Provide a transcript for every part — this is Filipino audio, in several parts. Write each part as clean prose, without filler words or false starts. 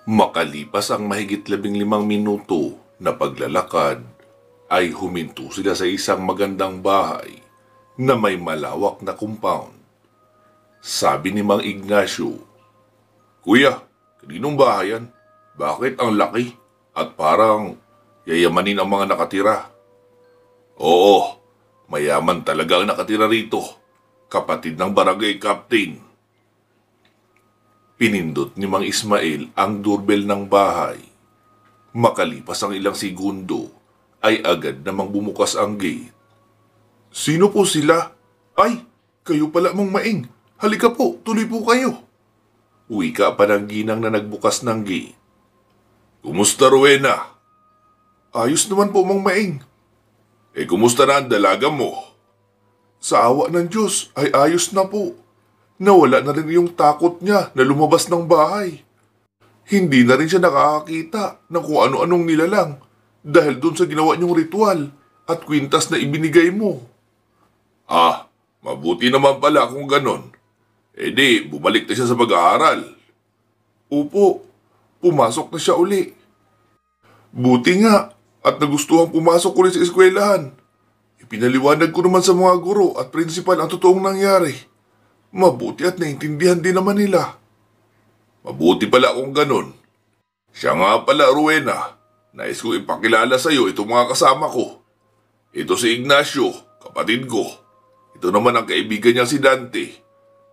Makalipas ang mahigit 15 minuto na paglalakad, ay huminto sila sa isang magandang bahay na may malawak na compound. Sabi ni Mang Ignacio, "Kuya, kaninong bahay yan? Bakit ang laki at parang yayamanin ang mga nakatira?" "Oo, mayaman talaga ang nakatira rito. Kapatid ng barangay captain." Pinindot ni Mang Ismael ang doorbell ng bahay. Makalipas ang ilang segundo, ay agad namang bumukas ang gate. "Sino po sila?" "Ay, kayo pala, Mang Maing. Halika po, tuloy po kayo." Wika pa ng ginang na nagbukas ng gate. "Kumusta, Rowena?" "Ayos naman po, Mang Maing." Kumusta na ang dalaga mo?" "Sa awa ng Diyos ay ayos na po. Nawala na rin yung takot niya na lumabas ng bahay. Hindi na rin siya nakakakita ng kung ano-anong nilalang dahil dun sa ginawa niyong ritual at kwintas na ibinigay mo." "Ah, mabuti naman pala kung ganon. Di, bumalik na siya sa pag-aaral." "Opo, pumasok na siya uli." "Buti nga at nagustuhan pumasok ulit sa eskwelahan. Ipinaliwanag ko naman sa mga guro at prinsipal ang totoong nangyari. Mabuti at naintindihan din naman nila." "Mabuti pala kung ganon. Siya nga pala, Rowena, nais kong ipakilala sa iyo itong mga kasama ko. Ito si Ignacio, kapatid ko. Ito naman ang kaibigan niya si Dante.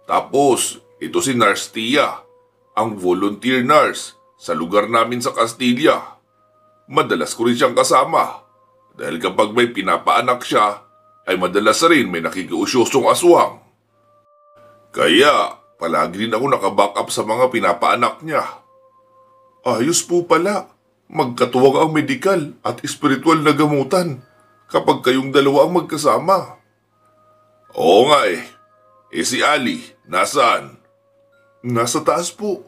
Tapos, ito si Nurse Tia, ang volunteer nurse sa lugar namin sa Castilla. Madalas ko rin siyang kasama dahil kapag may pinapaanak siya, ay madalas rin may nakikiusyosong aswang. Kaya, palagi rin ako nakaback up sa mga pinapaanak niya." "Ayos po pala. Magkatuwang ang medikal at espiritual na gamutan kapag kayong dalawa ang magkasama." "Oo nga eh. Si Ali, nasaan?" "Nasa taas po.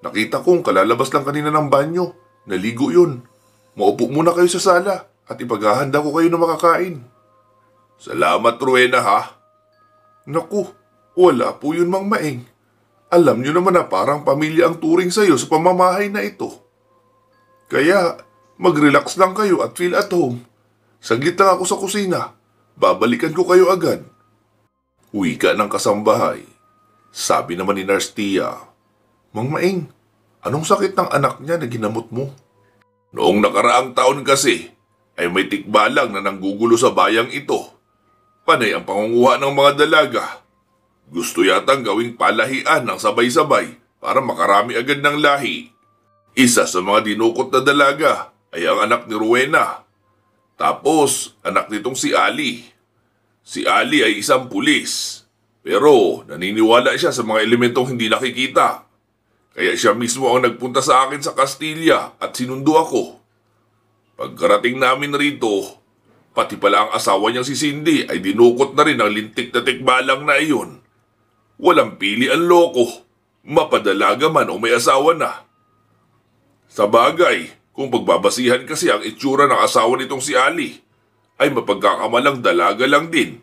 Nakita kong kalalabas lang kanina ng banyo. Naligo yun. Maupo muna kayo sa sala at ipaghahanda ko kayo na makakain." "Salamat, Rowena, ha?" "Naku, wala po yun, Mang Maeng. Alam niyo naman na parang pamilya ang turing sa'yo sa pamamahay na ito. Kaya mag-relax lang kayo at feel at home. Saglit lang ako sa kusina. Babalikan ko kayo agad." Wika ng kasambahay. Sabi naman ni Nurse Tia, "Mang Maeng, anong sakit ng anak niya na ginamot mo?" "Noong nakaraang taon kasi, ay may tikbalang na nanggugulo sa bayang ito. Panay ang pangunguha ng mga dalaga. Gusto yatang gawing palahian ng sabay-sabay para makarami agad ng lahi. Isa sa mga dinukot na dalaga ay ang anak ni Rowena. Tapos, anak nitong si Ali. Si Ali ay isang pulis. Pero naniniwala siya sa mga elementong hindi nakikita. Kaya siya mismo ang nagpunta sa akin sa Castilla at sinundo ako. Pagkarating namin rito, pati pala ang asawa niyang si Cindy ay dinukot na rin ang lintik na tikbalang na iyon. Walang pili ang loko, mapadalaga man o may asawa na. Sa bagay, kung pagbabasihan kasi ang itsura ng asawa nitong si Ali, ay mapagkakamalang dalaga lang din.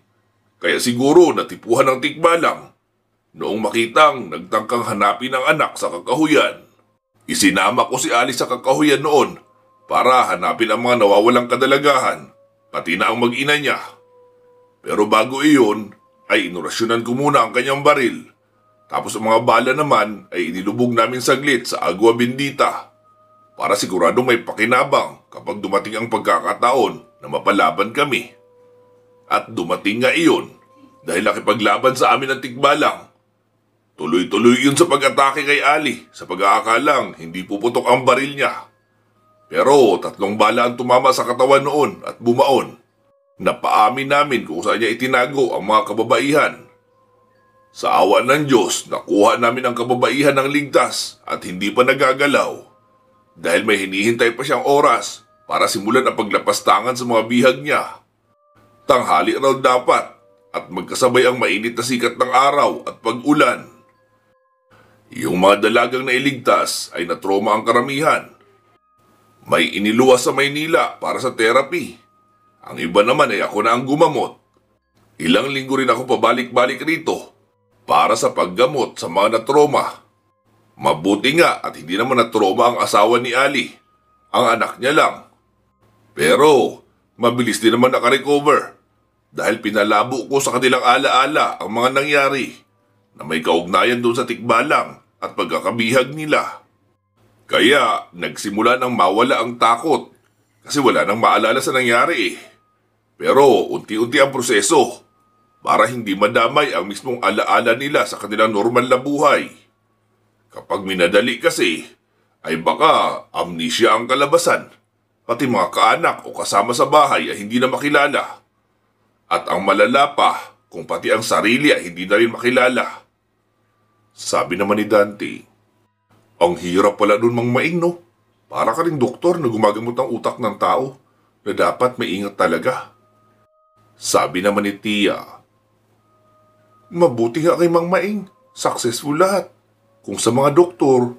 Kaya siguro natipuhan ng tikbalang noong makitang nagtangkang hanapin ang anak sa kakahuyan. Isinama ko si Ali sa kakahuyan noon para hanapin ang mga nawawalang kadalagahan, pati na ang mag-ina niya. Pero bago iyon, ay inorasyonan ko muna ang kanyang baril. Tapos ang mga bala naman ay inilubog namin saglit sa agwa bendita para siguradong may pakinabang kapag dumating ang pagkakataon na mapalaban kami. At dumating nga iyon dahil nakipaglaban sa amin ang tikbalang. Tuloy-tuloy yun sa pag-atake kay Ali sa pag-aakalang hindi puputok ang baril niya. Pero 3 bala ang tumama sa katawan noon at bumaon. Napaamin namin kung saan niya itinago ang mga kababaihan. Sa awa ng Diyos, nakuha namin ang kababaihan ng ligtas at hindi pa nagagalaw. Dahil may hinihintay pa siyang oras para simulan ang paglapastangan sa mga bihag niya. Tanghali raw dapat at magkasabay ang mainit na sikat ng araw at pag-ulan. Yung mga dalagang nailigtas ay natroma ang karamihan. May iniluwas sa Maynila para sa therapy. Ang iba naman ay ako na ang gumamot. Ilang linggo rin ako pabalik-balik rito para sa paggamot sa mga natroma. Mabuti nga at hindi naman na-trauma ang asawa ni Ali. Ang anak niya lang. Pero, mabilis din naman nakarecover dahil pinalabo ko sa kanilang alaala ang mga nangyari na may kaugnayan doon sa tikbalang at pagkakabihag nila. Kaya, nagsimula nang mawala ang takot kasi wala nang maalala sa nangyari eh. Pero, unti-unti ang proseso para hindi madamay ang mismong alaala nila sa kanilang normal na buhay. Kapag minadali kasi, ay baka amnesia ang kalabasan, pati mga kaanak o kasama sa bahay ay hindi na makilala. At ang malala pa, kung pati ang sarili ay hindi na rin makilala. Sabi naman ni Dante, ang hirap pala nun Mang Maing no? Para ka rin doktor na gumagamot ang utak ng tao na dapat maingat talaga. Sabi naman ni Tia, mabuti nga kay Mang Maing, successful lahat. Kung sa mga doktor,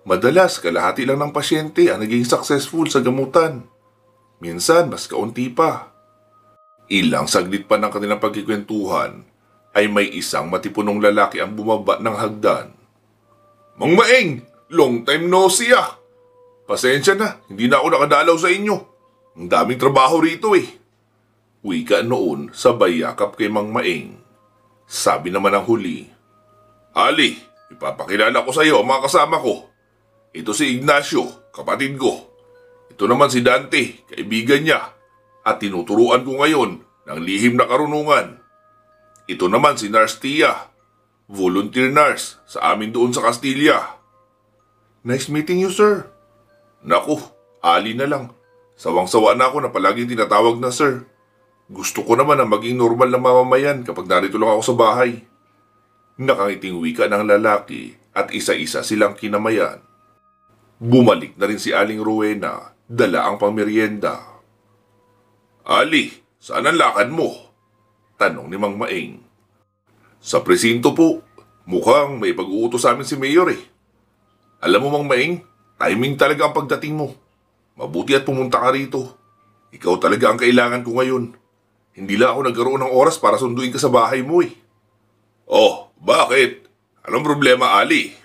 madalas kalahati lang ng pasyente ang naging successful sa gamutan. Minsan, mas kaunti pa. Ilang saglit pa ng kanilang pagkikwentuhan, ay may isang matipunong lalaki ang bumaba ng hagdan. Mang Maing, long time no see ah. Pasensya na, hindi na ako nakadalaw sa inyo. Ang daming trabaho rito eh. Wika noon sabay yakap kay Mang Maing. Sabi naman ang huli, Ali, ipapakilala ko sa iyo ang mga kasama ko. Ito si Ignacio, kapatid ko. Ito naman si Dante, kaibigan niya. At tinuturuan ko ngayon ng lihim na karunungan. Ito naman si Nurse Tia, volunteer nurse sa amin doon sa Castilla. Nice meeting you, sir. Naku, Ali na lang. Sawang-sawa na ako na palaging tinatawag na sir. Gusto ko naman na maging normal na mamamayan kapag narito lang ako sa bahay. Nakangiting wika ng lalaki at isa-isa silang kinamayan. Bumalik na rin si Aling Rowena, dala ang pangmeryenda. Ali, saan ang lakad mo? Tanong ni Mang Maing. Sa presinto po, mukhang may pag-uutos sa amin si Mayor eh. Alam mo Mang Maing, timing talaga ang pagdating mo. Mabuti at pumunta ka rito. Ikaw talaga ang kailangan ko ngayon. Hindi lang ako nagkaroon ng oras para sunduin ka sa bahay mo eh. Oh, bakit? Anong problema, Ali?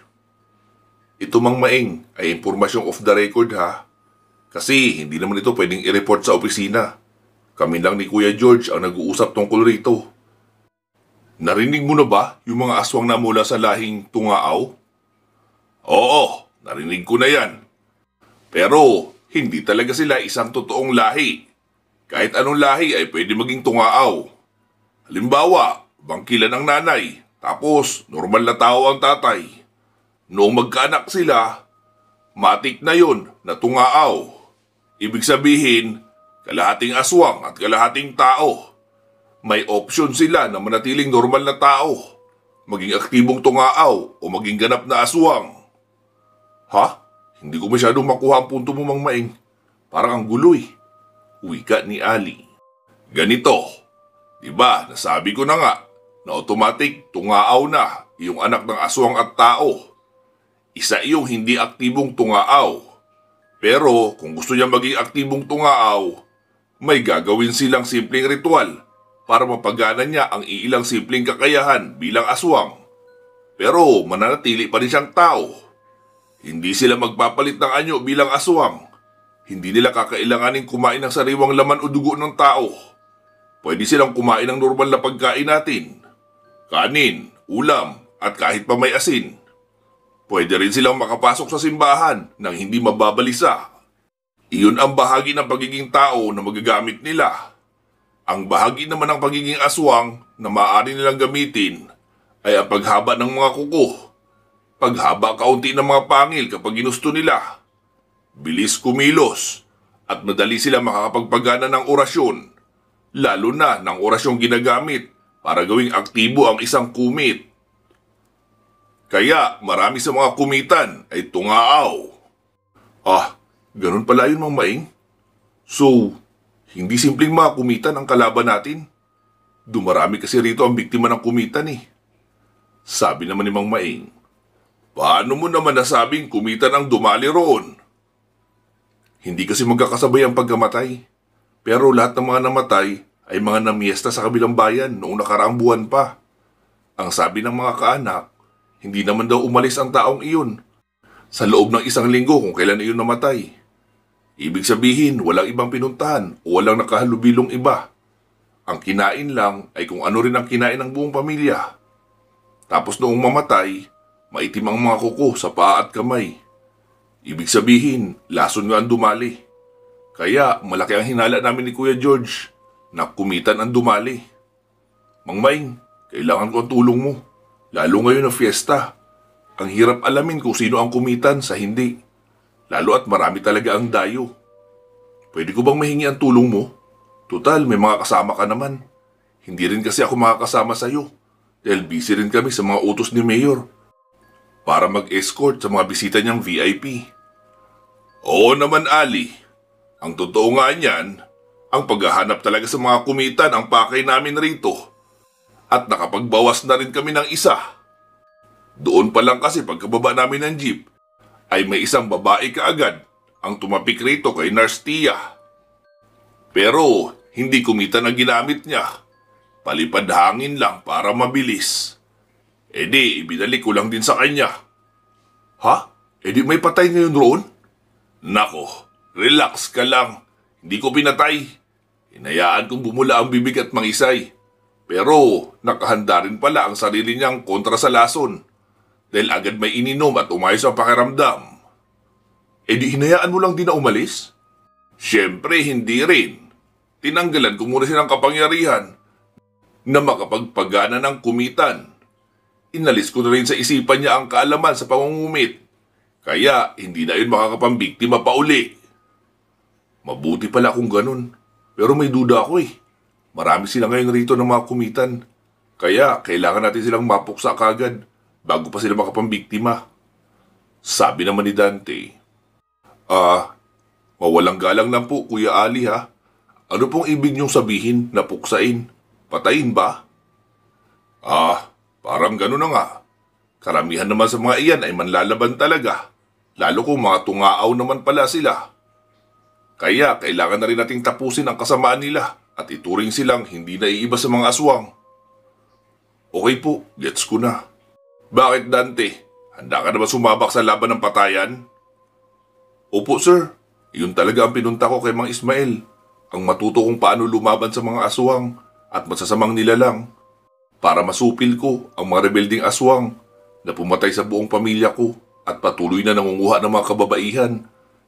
Ito Mang Maing ay impormasyong off the record ha. Kasi hindi naman ito pwedeng i-report sa opisina. Kami lang ni Kuya George ang nag-uusap tungkol rito. Narinig mo na ba yung mga aswang na mula sa lahing Tungaaw? Oo, narinig ko na yan. Pero hindi talaga sila isang totoong lahi. Kahit anong lahi ay pwede maging Tungaaw. Halimbawa, bangkilan ang nanay, tapos normal na tao ang tatay. Noong magkaanak sila, matik na yun na Tungaaw. Ibig sabihin, kalahating aswang at kalahating tao. May option sila na manatiling normal na tao, maging aktibong Tungaaw o maging ganap na aswang. Ha? Hindi ko masyadong makuha ang punto mo Mang Maing. Parang ang gulo eh. Wika ni Ali. Ganito, diba nasabi ko na nga na automatic Tungaaw na yung anak ng aswang at tao. Isa iyong hindi aktibong Tungaaw. Pero kung gusto niya maging aktibong Tungaaw, may gagawin silang simpleng ritual para mapagana niya ang iilang simpleng kakayahan bilang aswang. Pero mananatili pa rin siyang tao. Hindi sila magpapalit ng anyo bilang aswang. Hindi nila kakailanganin kumain ng sariwang laman o dugo ng tao. Pwede silang kumain ng normal na pagkain natin. Kanin, ulam, at kahit pa may asin. Pwede rin silang makapasok sa simbahan nang hindi mababalisa. Iyon ang bahagi ng pagiging tao na magagamit nila. Ang bahagi naman ng pagiging aswang na maaari nilang gamitin ay ang paghaba ng mga kuko. Paghaba kaunti ng mga pangil kapag ginusto nila. Bilis kumilos at madali sila makakapagpagana ng orasyon, lalo na ng orasyong ginagamit para gawing aktibo ang isang kumit. Kaya marami sa mga kumitan ay Tungaaw. Ah, ganun pala yun Mang Maing. So, hindi simpleng mga kumitan ang kalaban natin. Dumarami kasi rito ang biktima ng kumitan eh. Sabi naman ni Mang Maing, paano mo naman nasabing kumitan ang dumali roon? Hindi kasi magkakasabay ang pagkamatay. Pero lahat ng mga namatay ay mga namiesta sa kabilang bayan noong nakaraang buwan pa. Ang sabi ng mga kaanak, hindi naman daw umalis ang taong iyon sa loob ng 1 linggo kung kailan iyon namatay. Ibig sabihin, walang ibang pinuntahan o walang nakahalubilong iba. Ang kinain lang ay kung ano rin ang kinain ng buong pamilya. Tapos noong mamatay, maitim ang mga kuko sa paa at kamay. Ibig sabihin, lason nga ang dumali. Kaya malaki ang hinala namin ni Kuya George na kumitan ang dumali. Mang Maing, kailangan ko ang tulong mo. Lalo ngayon na fiesta. Ang hirap alamin kung sino ang kumitan sa hindi. Lalo at marami talaga ang dayo. Pwede ko bang mahingi ang tulong mo? Tutal, may mga kasama ka naman. Hindi rin kasi ako makakasama sa'yo. Dahil busy rin kami sa mga utos ni Mayor para mag-escort sa mga bisita niyang VIP. Oo naman, Ali. Ang totoo nga niyan, ang paghahanap talaga sa mga kumitan ang pakay namin rito. At nakapagbawas na rin kami ng isa. Doon pa lang kasi pagkababa namin ng jeep, ay may isang babae kaagad ang tumapik rito kay Nurse Tia. Pero hindi kumitan ang ginamit niya. Palipad hangin lang para mabilis. E di, ibinalik ko lang din sa kanya. Ha? E di may patay ngayon roon? Nako, relax ka lang. Hindi ko pinatay. Hinayaan kong bumula ang bibig at mangisay. Pero nakahanda rin pala ang sarili niyang kontra sa lason. Dahil agad may ininom at umayos ang pakiramdam. E di hinayaan mo lang din na umalis? Siyempre hindi rin. Tinanggalan ko muna silang kapangyarihan na makapagpagana ng kumitan. Inalis ko na rin sa isipan niya ang kaalaman sa pangungumit. Kaya hindi na yun makakapambiktima pa uli. Mabuti pala kung ganun. Pero may duda ako eh. Marami sila ngayon rito ng mga kumitan. Kaya kailangan natin silang mapuksa kagad bago pa sila makapambiktima. Sabi naman ni Dante, mawalang galang lang po, Kuya Ali ha. Ano pong ibig niyong sabihin na puksain? Patayin ba? Parang gano'n na nga. Karamihan naman sa mga iyan ay manlalaban talaga. Lalo kung mga tungaaw naman pala sila. Kaya kailangan na rin nating tapusin ang kasamaan nila at ituring silang hindi naiiba sa mga aswang. Okay po, gets ko na. Bakit Dante? Handa ka na ba sumabak sa laban ng patayan? Opo sir, iyon talaga ang pinunta ko kay Mang Ismael. Ang matuto kung paano lumaban sa mga aswang at masasamang nilalang para masupil ko ang mga rebelding aswang na pumatay sa buong pamilya ko at patuloy na nangunguha ng mga kababaihan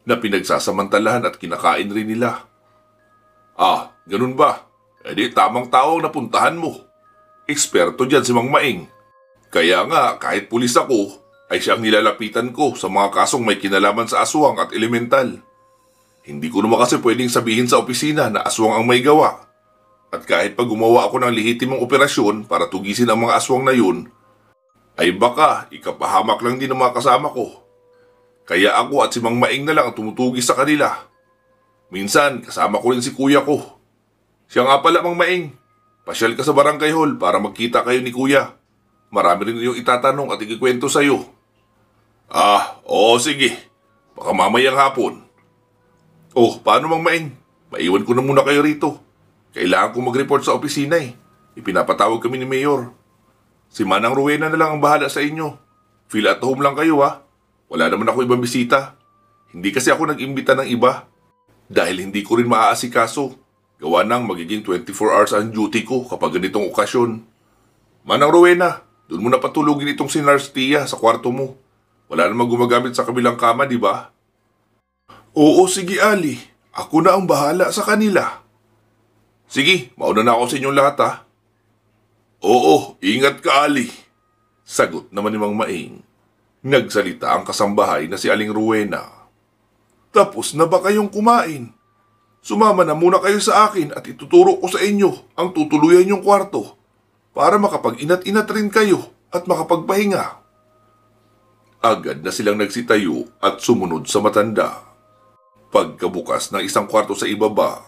na pinagsasamantalahan at kinakain rin nila. Ganun ba? E di tamang tao ang napuntahan mo. Eksperto dyan si Mang Maing. Kaya nga kahit pulis ako ay siyang nilalapitan ko sa mga kasong may kinalaman sa aswang at elemental. Hindi ko naman kasi pwedeng sabihin sa opisina na aswang ang may gawa. At kahit pag gumawa ako ng lehitimong operasyon para tugisin ang mga aswang na yun, ay baka ikapahamak lang din ng mga kasama ko. Kaya ako at si Mang Maing na lang ang tumutugis sa kanila. Minsan kasama ko rin si kuya ko. Siya nga pala Mang Maing, pasyal ka sa barangay hall para magkita kayo ni kuya. Marami rin yung itatanong at ikikwento sa'yo. Oo sige. Baka mamayang hapon. Paano Mang Maing? Maiwan ko na muna kayo rito. Kailangan kong mag-report sa opisina eh. Ipinapatawag kami ni Mayor. Si Manang Rowena na lang ang bahala sa inyo. Feel at home lang kayo ha. Wala naman ako ibang bisita. Hindi kasi ako nag-imbita ng iba. Dahil hindi ko rin maaasikaso. Gawa nang magiging 24 hours ang duty ko kapag ganitong okasyon. Manang Rowena, doon mo na patulugin itong si Nurse Tia sa kwarto mo. Wala namang gumagamit sa kabilang kama, di ba? Oo, sige Ali. Ako na ang bahala sa kanila. Sige, mauna na ako sa inyong lahat ha. Oo, ingat ka Ali. Sagot naman ni Mang Maing. Nagsalita ang kasambahay na si Aling Rowena. Tapos na ba kayong kumain? Sumama na muna kayo sa akin at ituturo ko sa inyo ang tutuluyan yung kwarto para makapag-inat-inat rin kayo at makapagpahinga. Agad na silang nagsitayo at sumunod sa matanda. Pagkabukas ng isang kwarto sa ibaba,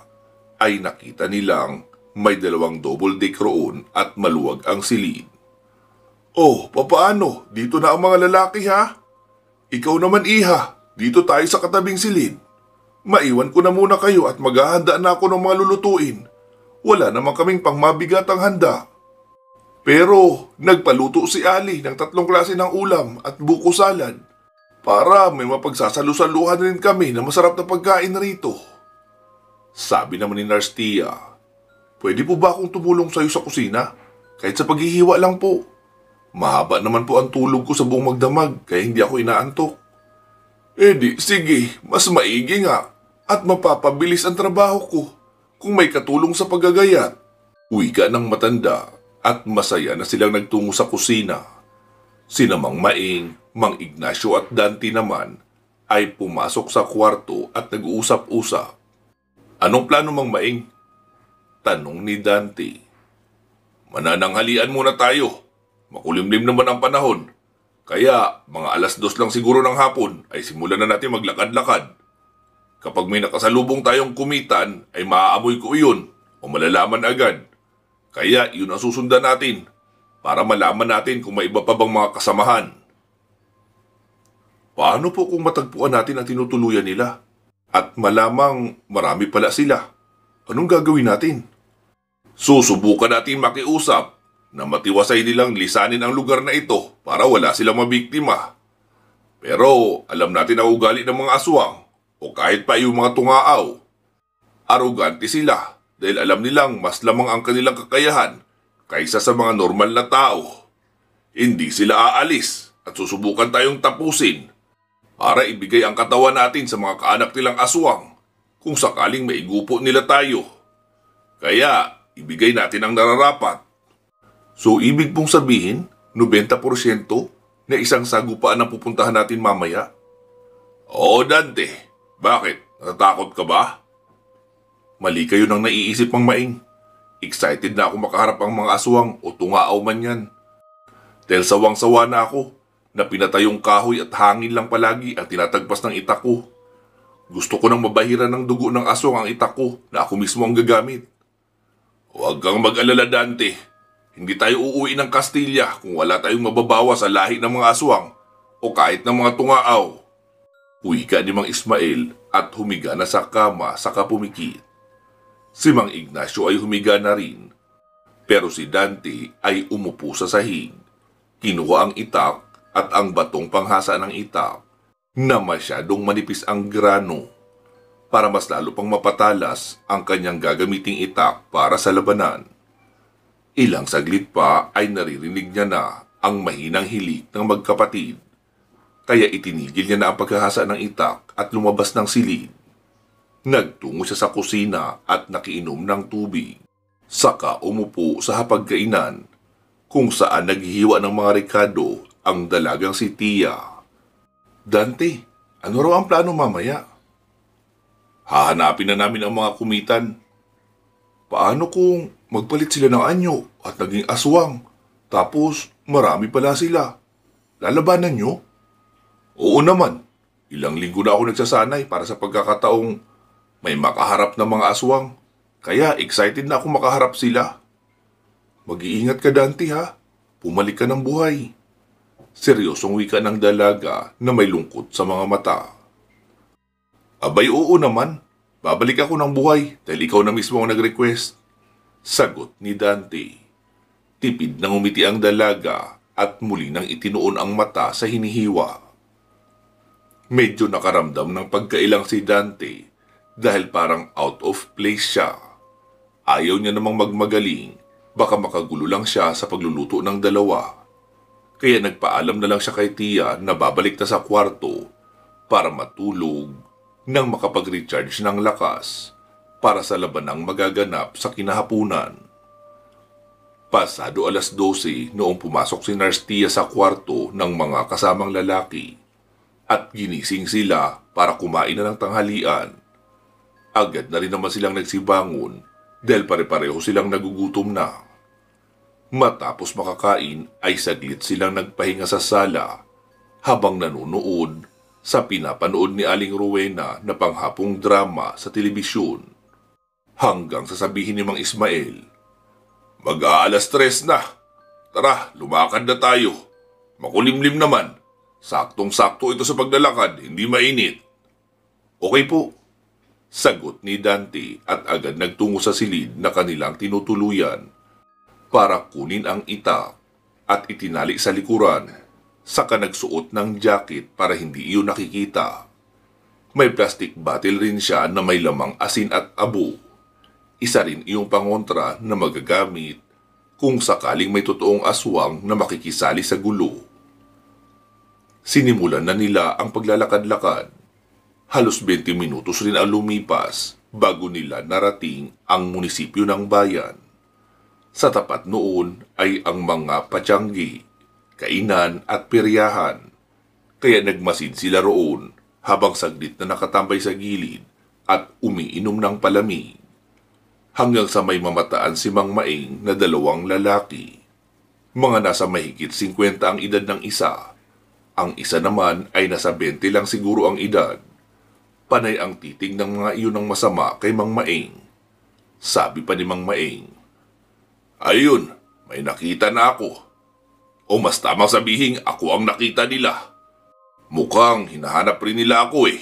ay nakita nilang may 2 double deck roon at maluwag ang silid. Papaano? Dito na ang mga lalaki ha? Ikaw naman iha, dito tayo sa katabing silid. Maiwan ko na muna kayo at maghahanda na ako ng mga lulutuin. Wala naman kaming pangmabigatang handa. Pero nagpaluto si Ali ng 3 klase ng ulam at buko salad. para may mapagsasalusaluhan rin kami na masarap na pagkain rito. Sabi naman ni Nurse Tia, pwede po ba akong tumulong sa iyo sa kusina? Kahit sa paghihiwa lang po. Mahaba naman po ang tulog ko sa buong magdamag kaya hindi ako inaantok. Sige, mas maigi nga at mapapabilis ang trabaho ko kung may katulong sa paggagayat. Wika ng matanda at masaya na silang nagtungo sa kusina. Sina Mang Maing, Mang Ignacio at Dante naman ay pumasok sa kwarto at nag-uusap-usap. Anong plano, Mang Maing? Tanong ni Dante. Manananghalian muna tayo. Makulimlim naman ang panahon. Kaya mga 2:00 lang siguro ng hapon ay simulan na natin maglakad-lakad. Kapag may nakasalubong tayong kumitan ay maaamoy ko iyon o malalaman agad. Kaya yun ang susundan natin para malaman natin kung may iba pa bang mga kasamahan. Paano po kung matagpuan natin ang tinutuluyan nila? At malamang marami pala sila. Anong gagawin natin? Susubukan natin makiusap na matiwasay nilang lisanin ang lugar na ito para wala silang mabiktima. Pero alam natin ang ugali ng mga aswang o kahit pa yung mga tungaaw. Arogante sila dahil alam nilang mas lamang ang kanilang kakayahan kaysa sa mga normal na tao. Hindi sila aalis at susubukan tayong tapusin para ibigay ang katawan natin sa mga kaanak nilang aswang kung sakaling maigupo nila tayo. Kaya ibigay natin ang nararapat. So ibig pong sabihin, 90% na isang sagupaan ang pupuntahan natin mamaya? Oo, Dante. Bakit? Natatakot ka ba? Mali kayo nang naiisip, Mang Maing. Excited na ako makaharap ang mga aswang o tungaaw man yan. Dahil sawang-sawa na ako na pinatayong kahoy at hangin lang palagi ang tinatagpas ng itak ko. Gusto ko nang mabahiran ng dugo ng aswang ang itak ko na ako mismo ang gagamit. Huwag kang mag-alala, Dante. Hindi tayo uuwi ng Kastilya kung wala tayong mababawa sa lahi ng mga aswang o kahit ng mga tungaaw. Wika ni Mang Ismael at humiga na sa kama saka pumikit. Si Mang Ignacio ay humiga na rin. Pero si Dante ay umupo sa sahig. Kinuha ang itak at ang batong panghasa ng itak na masyadong manipis ang grano para mas lalo pang mapatalas ang kanyang gagamiting itak para sa labanan. Ilang saglit pa ay naririnig niya na ang mahinang hilik ng magkapatid. Kaya itinigil niya na ang paghahasa ng itak at lumabas ng silid. Nagtungo siya sa kusina at nakiinom ng tubig. Saka umupo sa hapagkainan kung saan naghihiwa ng mga rekado ang dalagang si Tia. Dante, ano raw ang plano mamaya? Hahanapin na namin ang mga kumitan. Paano kung magpalit sila ng anyo at naging aswang, tapos marami pala sila? Lalabanan nyo? Oo naman. Ilang linggo na ako nagsasanay para sa pagkakataong may makaharap na mga aswang. Kaya excited na ako makaharap sila. Mag-iingat ka, Dante, ha? Pumalik ka ng buhay. Seryosong wika ng dalaga na may lungkot sa mga mata. Abay, oo naman. Babalik ako ng buhay dahil ikaw na mismo ang nag-request. Sagot ni Dante. Tipid nang umiti ang dalaga at muli nang itinuon ang mata sa hinihiwa. Medyo nakaramdam ng pagkailang si Dante dahil parang out of place siya. Ayaw niya namang magmagaling, baka makagulo lang siya sa pagluluto ng dalawa. Kaya nagpaalam na lang siya kay Tia na babalik na sa kwarto para matulog nang makapag-recharge ng lakas para sa labanang magaganap sa kinahapunan. Pasado 12:00 noong pumasok si Nurse Tia sa kwarto ng mga kasamang lalaki at ginising sila para kumain na ng tanghalian. Agad na rin naman silang nagsibangon dahil pare-pareho silang nagugutom na. Matapos makakain ay saglit silang nagpahinga sa sala habang nanonood sa pinapanood ni Aling Rowena na panghapong drama sa telebisyon. Hanggang sasabihin ni Mang Ismael, Mag-aalas-3 na. Tara, lumakad na tayo. Makulimlim naman. Saktong-sakto ito sa paglalakad, hindi mainit. Okay po. Sagot ni Dante at agad nagtungo sa silid na kanilang tinutuluyan para kunin ang itak at itinali sa likuran. Saka nagsuot ng jacket para hindi iyon nakikita. May plastic bottle rin siya na may lamang asin at abo. Isa rin iyong pangontra na magagamit kung sakaling may totoong aswang na makikisali sa gulo. Sinimulan na nila ang paglalakad-lakad. Halos 20 minutos rin ang lumipas bago nila narating ang munisipyo ng bayan. Sa tapat noon ay ang mga patyanggi, kainan at peryahan. Kaya nagmasid sila roon habang saglit na nakatambay sa gilid at umiinom ng palamig. Hanggang sa may mamataan si Mang Maing na 2 lalaki. Mga nasa mahigit 50 ang edad ng isa. Ang isa naman ay nasa 20 lang siguro ang edad. Panay ang titing ng mga iyon ng masama kay Mang Maing. Sabi pa ni Mang Maing, "Ayun, may nakita na ako. O mas tamang sabihin, ako ang nakita nila. Mukhang hinahanap rin nila ako eh.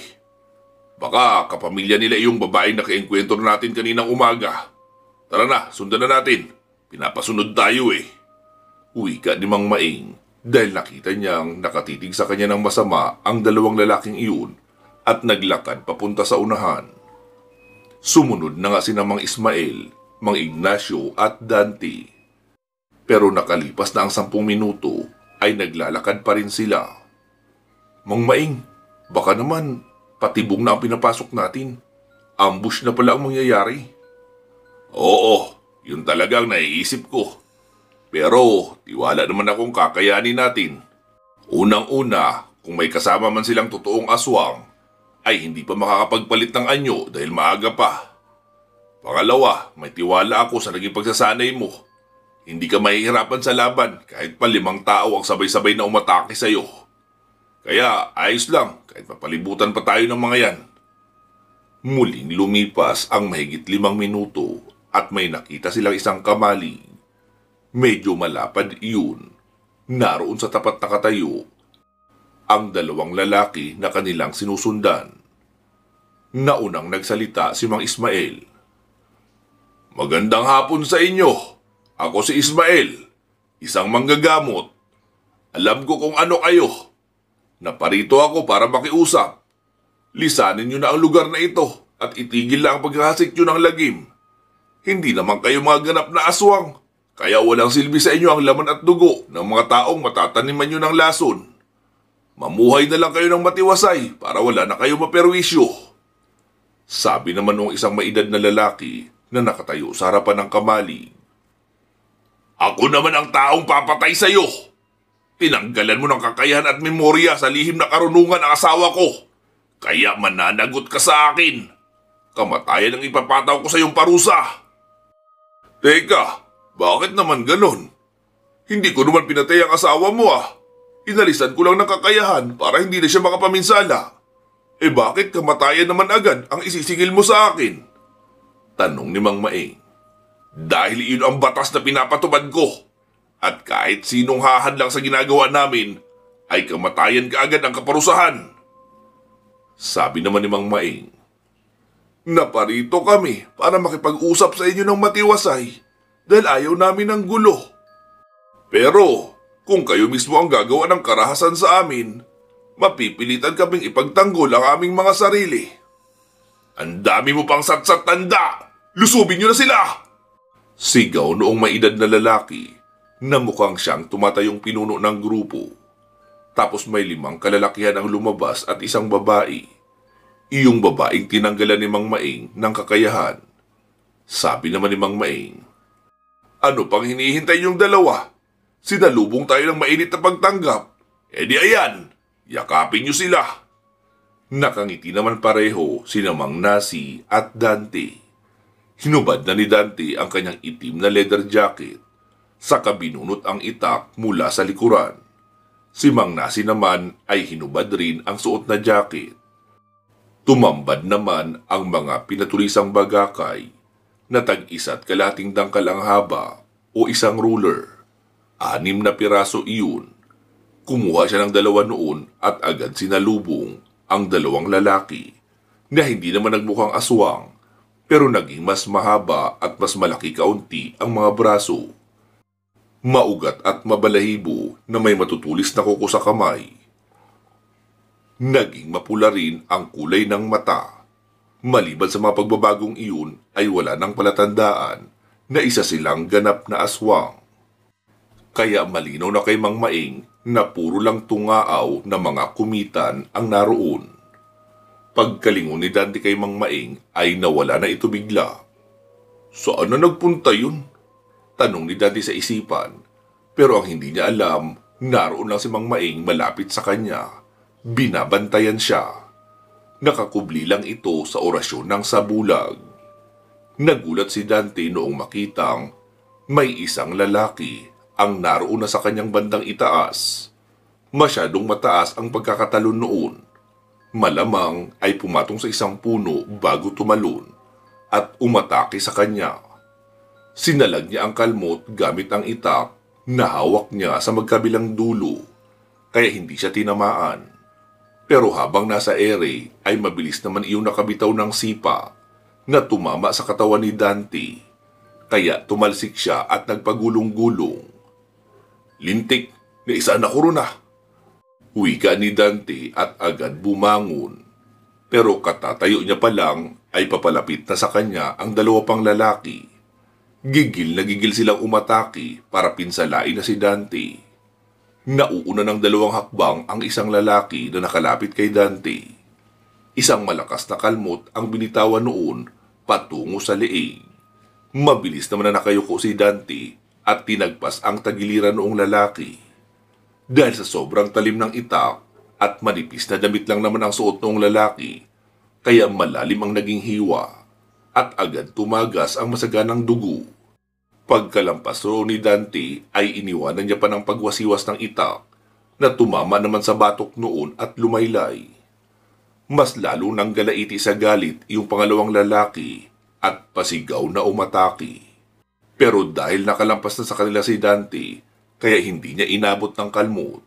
Baka kapamilya nila yung babaeng nakaengkwentro natin kaninang umaga. Tara na, sundan na natin. Pinapasunod tayo eh." Wika ni Mang Maing dahil nakita niyang nakatitig sa kanya ng masama ang 2 lalaking iyon at naglakad papunta sa unahan. Sumunod na nga sina Mang Ismael, Mang Ignacio at Dante. Pero nakalipas na ang 10 minuto ay naglalakad pa rin sila. "Mang Maing, baka naman patibong na ang pinapasok natin. Ambush na pala ang mangyayari." "Oo, yun talagang naiisip ko. Pero tiwala naman akong kakayanin natin. Unang-una, kung may kasama man silang totoong aswang, ay hindi pa makakapagpalit ng anyo dahil maaga pa. Pangalawa, may tiwala ako sa naging pagsasanay mo. Hindi ka mahihirapan sa laban kahit pa 5 tao ang sabay-sabay na umatake sa'yo. Kaya ayos lang kahit mapalibutan pa tayo ng mga yan." Muling lumipas ang mahigit 5 minuto at may nakita silang isang kamalig. Medyo malapad iyon. Naroon sa tapat na katayo ang 2 lalaki na kanilang sinusundan. Naunang nagsalita si Mang Ismael. "Magandang hapon sa inyo. Ako si Ismael, isang manggagamot. Alam ko kung ano kayo. Naparito ako para makiusap. Lisanin nyo na ang lugar na ito at itigil lang ang paghahasik nyo ng lagim. Hindi naman kayo mga ganap na aswang, kaya walang silbi sa inyo ang laman at dugo ng mga taong matataniman nyo ng lason. Mamuhay na lang kayo ng matiwasay para wala na kayo maperwisyo." Sabi naman ng isang maedad na lalaki na nakatayo sa harapan ng kamalig. "Ako naman ang taong papatay sa iyo. Tinanggalan mo ng kakayahan at memorya sa lihim na karunungan ang asawa ko. Kaya mananagot ka sa akin. Kamatayan ang ipapataw ko sa iyong parusa." "Teka, bakit naman ganon? Hindi ko naman pinatay ang asawa mo ah. Inalisan ko lang ng kakayahan para hindi na siya makapaminsala. Eh bakit kamatayan naman agad ang isisingil mo sa akin?" Tanong ni Mang Maing. "Dahil iyon ang batas na pinapatupad ko. At kahit sinong hahadlang sa ginagawa namin, ay kamatayan ka agad ang kaparusahan." Sabi naman ni Mang Maing, "Naparito kami para makipag-usap sa inyo ng matiwasay dahil ayaw namin ng gulo. Pero kung kayo mismo ang gagawa ng karahasan sa amin, mapipilitan kaming ipagtanggol ang aming mga sarili." "Ang dami mo pang satsat tanda! Lusubin nyo na sila!" Sigaw noong maedad na lalaki na mukhang siyang tumatayong pinuno ng grupo. Tapos may 5 kalalakihan ang lumabas at isang babae. Iyong babaeng tinanggalan ni Mang Maing ng kakayahan. Sabi naman ni Mang Maing, "Ano pang hinihintay niyong dalawa? Sinalubong tayo ng mainit na pagtanggap. E di ayan, yakapin niyo sila." Nakangiti naman pareho sina Mang Nasi at Dante. Hinubad na ni Dante ang kanyang itim na leather jacket. Saka binunot ang itak mula sa likuran. Si Mang Nasi naman ay hinubad rin ang suot na jacket. Tumambad naman ang mga pinatulisang bagakay na tag-1 kalahating dangkal ang haba o isang ruler. 6 na piraso iyon. Kumuha siya ng 2 noon at agad sinalubong ang 2 lalaki na hindi naman nagmukhang aswang pero naging mas mahaba at mas malaki kaunti ang mga braso. Maugat at mabalahibo na may matutulis na kuko sa kamay. Naging mapula rin ang kulay ng mata. Maliban sa mga pagbabagong iyon ay wala nang palatandaan na isa silang ganap na aswang. Kaya malinaw na kay Mang Maeng na puro lang tungaaw na mga kumitan ang naroon. Pagkalingon ni Dante kay Mang Maeng ay nawala na ito bigla. Saan na nagpunta yun? Tanong ni Dante sa isipan, pero ang hindi niya alam, naroon lang si Mang Maeng malapit sa kanya. Binabantayan siya. Nakakubli lang ito sa orasyon ng sabulag. Nagulat si Dante noong makitang may isang lalaki ang naroon na sa kanyang bandang itaas. Masyadong mataas ang pagkakatalon noon. Malamang ay pumatong sa isang puno bago tumalon at umatake sa kanya. Sinalag niya ang kalmot gamit ang itak na hawak niya sa magkabilang dulo, kaya hindi siya tinamaan. Pero habang nasa ere ay mabilis naman iyong nakabitaw ng sipa na tumama sa katawan ni Dante, kaya tumalsik siya at nagpagulong-gulong. Lintik, naisaan ako ron ah. Wika ni Dante at agad bumangon. Pero katatayo niya pa lang ay papalapit na sa kanya ang dalawa pang lalaki. Gigil na gigil silang umatake para pinsalain na si Dante. Nauuna ng dalawang hakbang ang isang lalaki na nakalapit kay Dante. Isang malakas na kalmot ang binitawan noon patungo sa leeg. Mabilis naman na nakayuko si Dante at tinagpas ang tagiliran noong lalaki. Dahil sa sobrang talim ng itak at manipis na damit lang naman ang suot noong lalaki, kaya malalim ang naging hiwa at agad tumagas ang masaganang dugo. Pagkalampas roon ni Dante ay iniwanan niya pa ng pagwasiwas ng itak na tumama naman sa batok noon at lumaylay. Mas lalo nang galaiti sa galit yung pangalawang lalaki at pasigaw na umatake. Pero dahil nakalampas na sa kanila si Dante, kaya hindi niya inabot ng kalmot.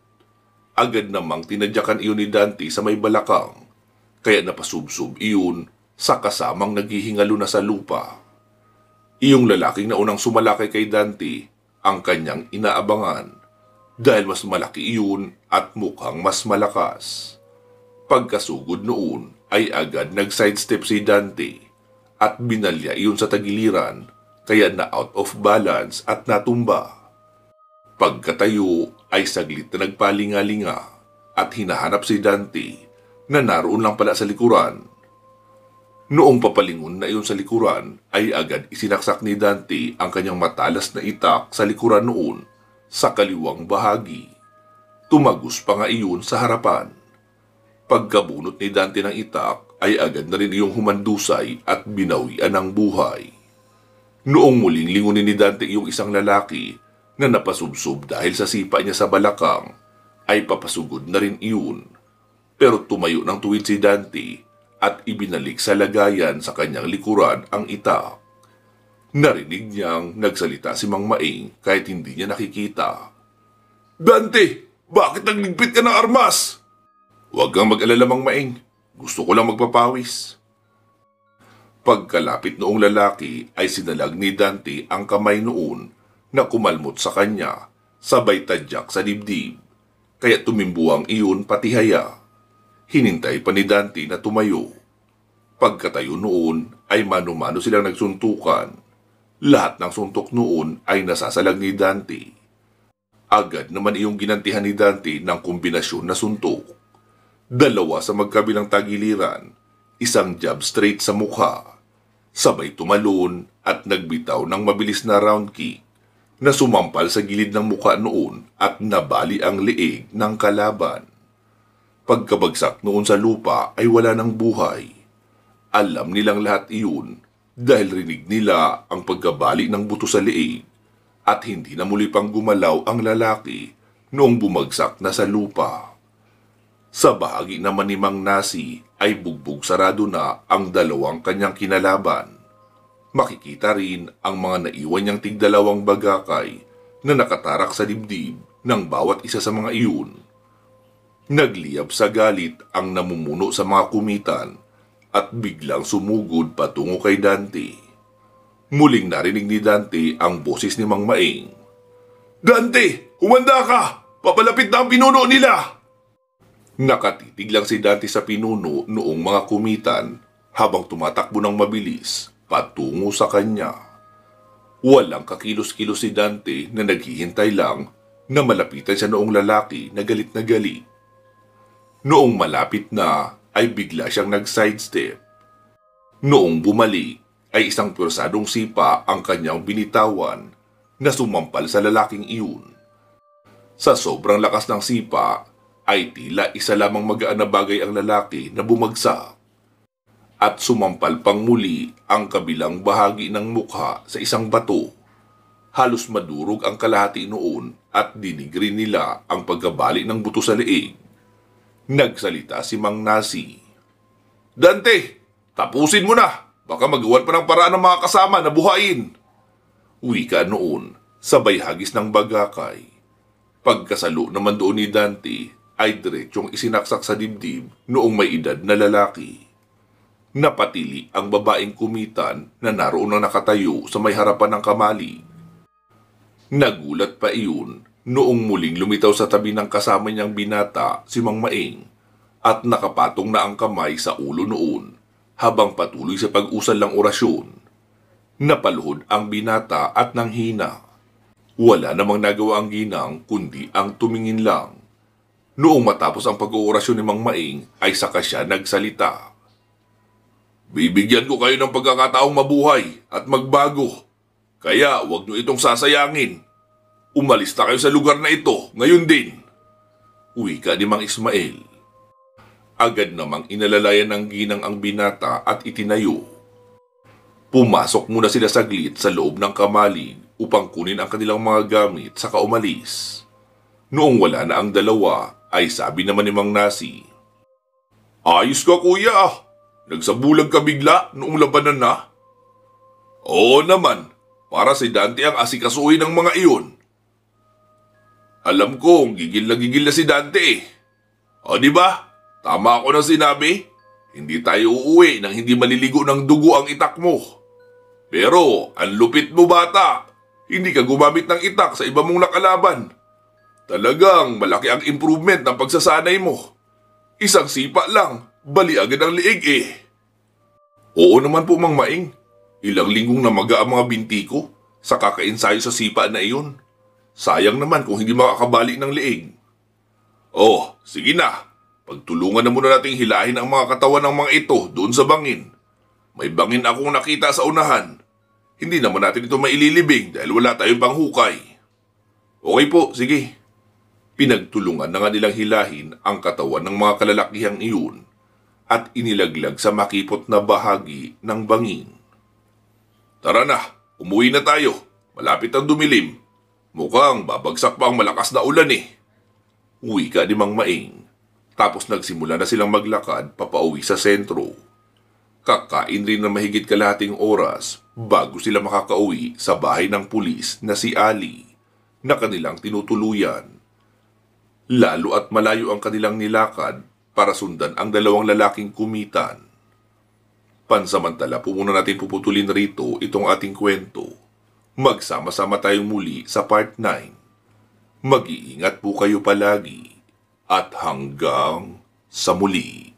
Agad namang tinadyakan iyon ni Dante sa may balakang, kaya napasubsob iyon sa kasamang naghihingalo na sa lupa. Iyong lalaking naunang sumalakay kay Dante ang kanyang inaabangan dahil mas malaki iyon at mukhang mas malakas. Pagkasugod noon ay agad nag-sidestep si Dante at binalya iyon sa tagiliran kaya na out of balance at natumba. Pagkatayo ay saglit na nagpalingalinga at hinahanap si Dante na naroon lang pala sa likuran. Noong papalingon na iyon sa likuran ay agad isinaksak ni Dante ang kanyang matalas na itak sa likuran noon sa kaliwang bahagi. Tumagos pa nga iyon sa harapan. Pagkabunot ni Dante ng itak ay agad na rin iyong humandusay at binawian ng buhay. Noong muling lingunin ni Dante iyong isang lalaki na napasubsob dahil sa sipa niya sa balakang, ay papasugod na rin iyon. Pero tumayo ng tuwid si Dante at ibinalik sa lagayan sa kanyang likuran ang itak. Narinig niyang nagsalita si Mang Maeng kahit hindi niya nakikita. Dante, bakit nagligpit ka ng armas? Huwag kang mag-alala, Mang Maeng. Gusto ko lang magpapawis. Pagkalapit noong lalaki ay sinalag ni Dante ang kamay noon na kumalmot sa kanya, sabay tadyak sa dibdib, kaya tumimbuang iyon pati haya. Hinintay pa ni Dante na tumayo. Pagkatayo noon ay mano-mano silang nagsuntukan. Lahat ng suntok noon ay nasasalag ni Dante. Agad naman iyong ginantihan ni Dante ng kombinasyon na suntok. Dalawa sa magkabilang tagiliran, isang jab straight sa mukha. Sabay tumalon at nagbitaw ng mabilis na round kick na sumampal sa gilid ng mukha noon at nabali ang leeg ng kalaban. Pagkabagsak noon sa lupa ay wala ng buhay. Alam nilang lahat iyon dahil rinig nila ang pagkabali ng buto sa leeg at hindi na muli pang gumalaw ang lalaki noong bumagsak na sa lupa. Sa bahagi naman ni Mang Nasi ay bugbog sarado na ang dalawang kanyang kinalaban. Makikita rin ang mga naiwan niyang tigdalawang bagakay na nakatarak sa dibdib ng bawat isa sa mga iyon. Nagliyab sa galit ang namumuno sa mga kumitan at biglang sumugod patungo kay Dante. Muling narinig ni Dante ang boses ni Mang Maeng. Dante, humanda ka! Papalapit na ang pinuno nila! Nakatitig lang si Dante sa pinuno noong mga kumitan habang tumatakbo ng mabilis patungo sa kanya. Walang kakilos-kilos si Dante na naghihintay lang na malapitan siya noong lalaki na galit na galit. Noong malapit na ay bigla siyang nag-sidestep. Noong bumalik ay isang pwersadong sipa ang kanyang binitawan na sumampal sa lalaking iyon. Sa sobrang lakas ng sipa ay tila isa lamang magaan na bagay ang lalaki na bumagsak at sumampal pang muli ang kabilang bahagi ng mukha sa isang bato. Halos madurog ang kalahati noon at dinig rin nila ang pagkabali ng buto sa leeg. Nagsalita si Mang Nasi. Dante, tapusin mo na! Baka magawan pa ng paraan ng mga kasama na buhayin. Wika noon, sabay hagis ng bagakay. Pagkasalo naman doon ni Dante ay diretsyong isinaksak sa dibdib noong may edad na lalaki. Napatili ang babaeng kumitan na naroon na nakatayo sa may harapan ng kamalig. Nagulat pa iyon noong muling lumitaw sa tabi ng kasama niyang binata si Mang Maeng at nakapatong na ang kamay sa ulo noon. Habang patuloy sa pag-usal ng orasyon, napaluhod ang binata at nanghina. Wala namang nagawa ang ginang kundi ang tumingin lang. Noong matapos ang pag-uorasyon ni Mang Maeng ay saka siya nagsalita. Bibigyan ko kayo ng pagkakataong mabuhay at magbago. Kaya huwag niyo itong sasayangin. Umalis na kayo sa lugar na ito ngayon din. Wika ni Mang Ismael. Agad namang inalalayan ng ginang ang binata at itinayo. Pumasok muna sila saglit sa loob ng kamalig upang kunin ang kanilang mga gamit saka umalis. Noong wala na ang dalawa ay sabi naman ni Mang Nasi, Ayos ka kuya, nagsabulag ka bigla noong labanan na? Oo naman, para si Dante ang asikasuhin ng mga iyon. Alam kong gigil na si Dante eh. O di ba? Tama ako nang sinabi, hindi tayo uuwi nang hindi maliligo ng dugo ang itak mo. Pero, ang lupit mo bata, hindi ka gumamit ng itak sa iba mong nakalaban. Talagang malaki ang improvement ng pagsasanay mo. Isang sipa lang, bali agad ang liig eh. Oo naman po Mang Maeng, ilang linggong namaga ang mga binti ko sa kakainsayo sa sipa na iyon. Sayang naman kung hindi makakabali ng liig. Oh, sige na. Pagtulungan na muna nating hilahin ang mga katawan ng mga ito doon sa bangin. May bangin akong nakita sa unahan. Hindi naman natin ito maililibing dahil wala tayong panghukay. Okay po, sige. Pinagtulungan na nga nilang hilahin ang katawan ng mga kalalakihang iyon at inilaglag sa makipot na bahagi ng bangin. Tara na, umuwi na tayo. Malapit ang dumilim. Mukhang babagsak pa ang malakas na ulan eh. Wika ni Mang Maeng. Tapos nagsimula na silang maglakad papauwi sa sentro. Kakain rin na mahigit kalahating oras bago sila makakauwi sa bahay ng pulis na si Ali na kanilang tinutuluyan. Lalo at malayo ang kanilang nilakad para sundan ang dalawang lalaking kumitan. Pansamantala po muna natin puputulin rito itong ating kwento. Magsama-sama tayong muli sa part 9. Mag-iingat po kayo palagi. At hanggang sa muli.